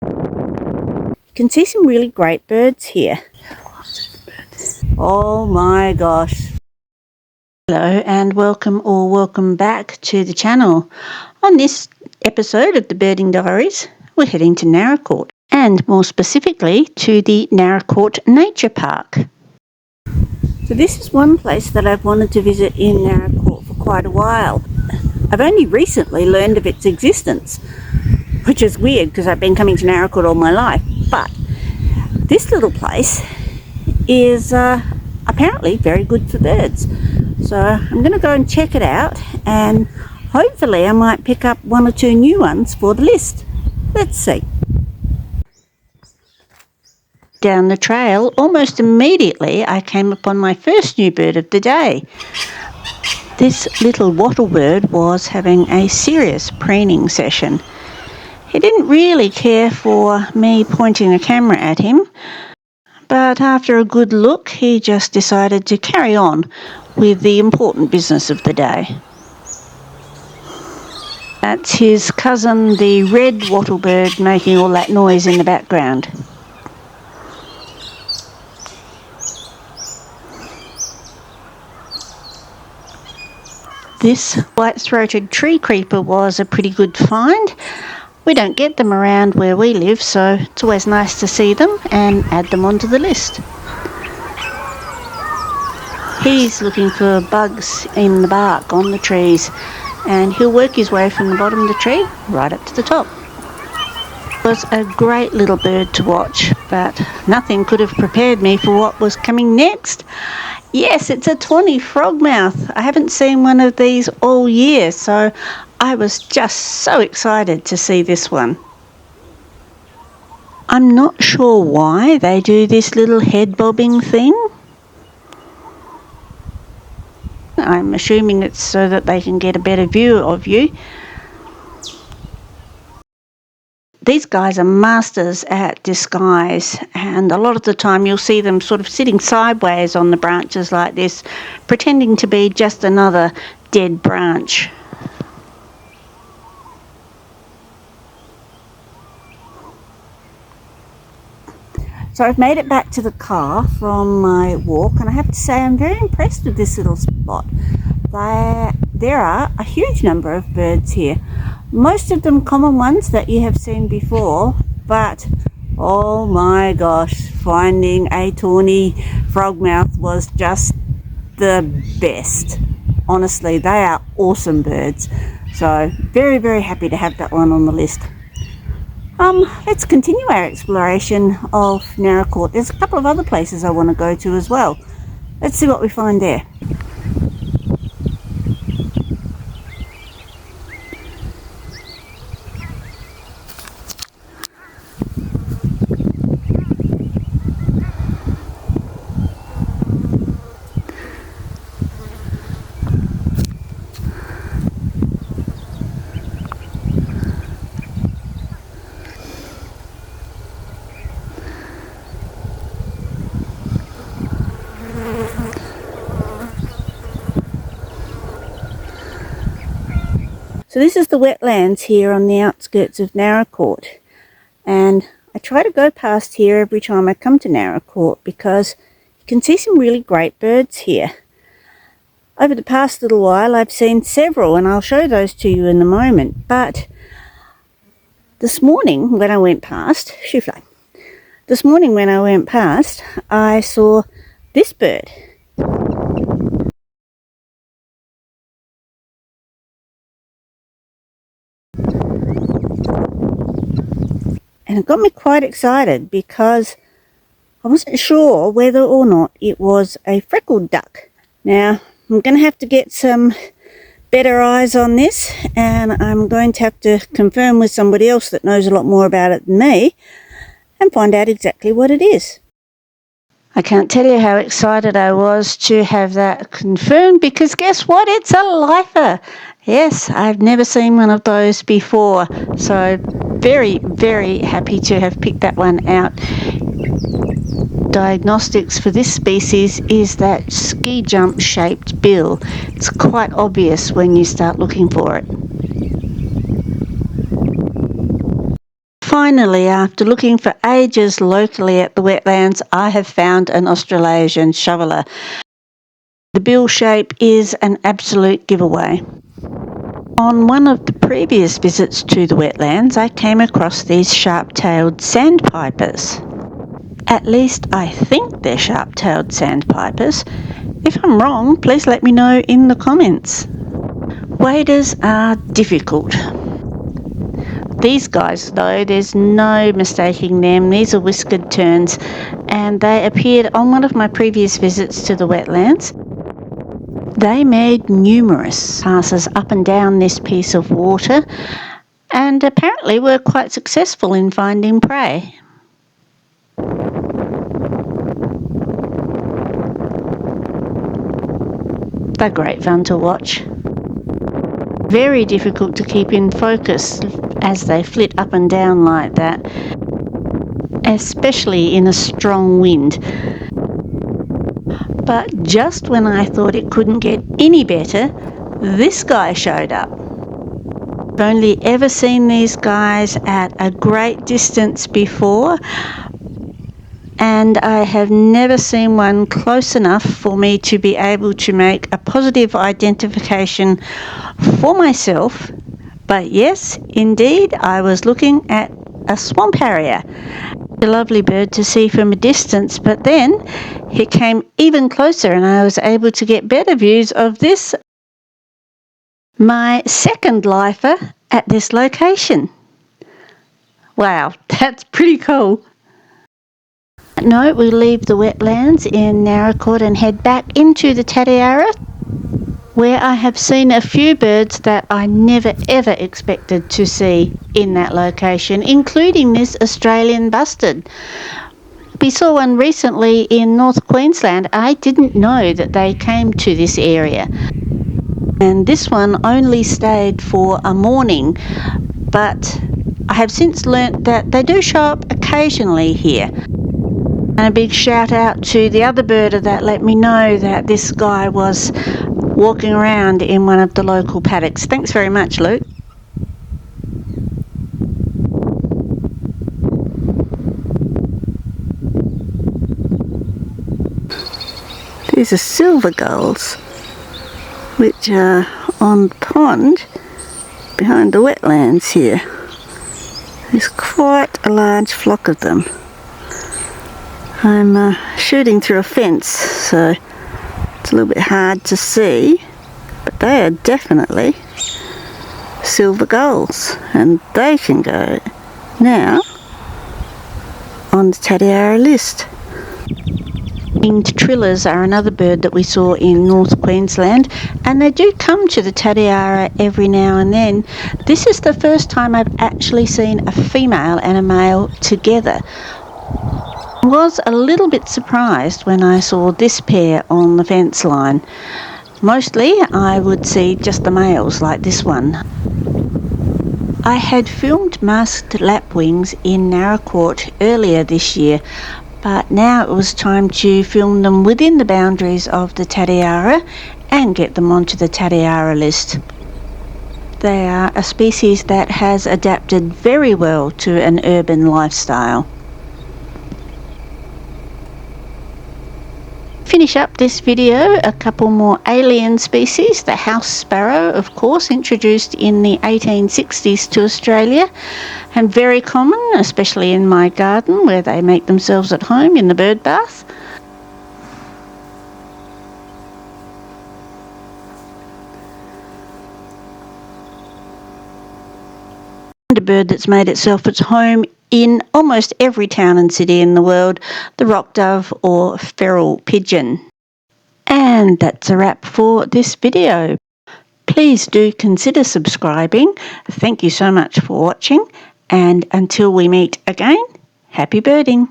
You can see some really great birds here. Oh my gosh. Hello and welcome back to the channel. On this episode of the Birding Diaries, we're heading to Naracoorte, and more specifically to the Naracoorte Nature Park. So this is one place that I've wanted to visit in Naracoorte for quite a while. I've only recently learned of its existence, which is weird because I've been coming to Naracoorte all my life, but this little place is apparently very good for birds. So I'm going to go and check it out, and hopefully I might pick up one or two new ones for the list. Let's see. Down the trail, almost immediately I came upon my first new bird of the day. This little wattlebird was having a serious preening session. He didn't really care for me pointing a camera at him, but after a good look, he just decided to carry on with the important business of the day. That's his cousin, the red wattlebird, making all that noise in the background. This white-throated tree creeper was a pretty good find. We don't get them around where we live, so it's always nice to see them and add them onto the list. He's looking for bugs in the bark on the trees, and he'll work his way from the bottom of the tree right up to the top. It was a great little bird to watch, but nothing could have prepared me for what was coming next. Yes, it's a tawny frogmouth. I haven't seen one of these all year, so I was just so excited to see this one. I'm not sure why they do this little head bobbing thing. I'm assuming it's so that they can get a better view of you. These guys are masters at disguise, and a lot of the time you'll see them sort of sitting sideways on the branches like this, pretending to be just another dead branch. So I've made it back to the car from my walk, and I have to say I'm very impressed with this little spot. There are a huge number of birds here. Most of them common ones that you have seen before, but oh my gosh, finding a tawny frogmouth was just the best. Honestly, they are awesome birds. So very, very happy to have that one on the list. Let's continue our exploration of Naracoorte. There's a couple of other places I want to go to as well. Let's see what we find there. So this is the wetlands here on the outskirts of Naracoorte, and I try to go past here every time I come to Naracoorte because you can see some really great birds here. Over the past little while I've seen several, and I'll show those to you in a moment, but this morning when I went past, I saw this bird. And it got me quite excited because I wasn't sure whether or not it was a freckled duck. Now, I'm going to have to get some better eyes on this, and I'm going to have to confirm with somebody else that knows a lot more about it than me and find out exactly what it is. I can't tell you how excited I was to have that confirmed, because guess what? It's a lifer. Yes, I've never seen one of those before, so very, very happy to have picked that one out. Diagnostics for this species is that ski jump shaped bill. It's quite obvious when you start looking for it. Finally, after looking for ages locally at the wetlands, I have found an Australasian shoveler. The bill shape is an absolute giveaway. On one of the previous visits to the wetlands, I came across these sharp-tailed sandpipers. At least I think they're sharp-tailed sandpipers. If I'm wrong, please let me know in the comments. Waders are difficult. These guys, though, there's no mistaking them. These are whiskered terns, and they appeared on one of my previous visits to the wetlands. They made numerous passes up and down this piece of water, and apparently were quite successful in finding prey. They're great fun to watch. Very difficult to keep in focus as they flit up and down like that, especially in a strong wind. But just when I thought it couldn't get any better, this guy showed up. I've only ever seen these guys at a great distance before, and I have never seen one close enough for me to be able to make a positive identification for myself. But yes, indeed, I was looking at a swamp harrier. A lovely bird to see from a distance, but then it came even closer and I was able to get better views of this, my second lifer at this location. Wow, that's pretty cool. No, we leave the wetlands in Naracoorte and head back into the Tatiara, where I have seen a few birds that I never ever expected to see in that location, including this Australian bustard. We saw one recently in North Queensland. I didn't know that they came to this area. And this one only stayed for a morning, but I have since learnt that they do show up occasionally here. And a big shout out to the other birder that let me know that this guy was walking around in one of the local paddocks. Thanks very much, Luke. These are silver gulls, which are on the pond behind the wetlands here. There's quite a large flock of them. I'm shooting through a fence, so it's a little bit hard to see, but they are definitely silver gulls, and they can go now on the Tatiara list. Winged trillers are another bird that we saw in North Queensland, and they do come to the Tatiara every now and then. This is the first time I've actually seen a female and a male together. I was a little bit surprised when I saw this pair on the fence line. Mostly I would see just the males like this one. I had filmed masked lapwings in Naracoorte earlier this year, but now it was time to film them within the boundaries of the Tatiara and get them onto the Tatiara list. They are a species that has adapted very well to an urban lifestyle. Finish up this video, a couple more alien species. The house sparrow, of course, introduced in the 1860s to Australia and very common, especially in my garden where they make themselves at home in the bird bath. A bird that's made itself its home in almost every town and city in the world, the rock dove or feral pigeon. And that's a wrap for this video. Please do consider subscribing. Thank you so much for watching, and until we meet again, happy birding.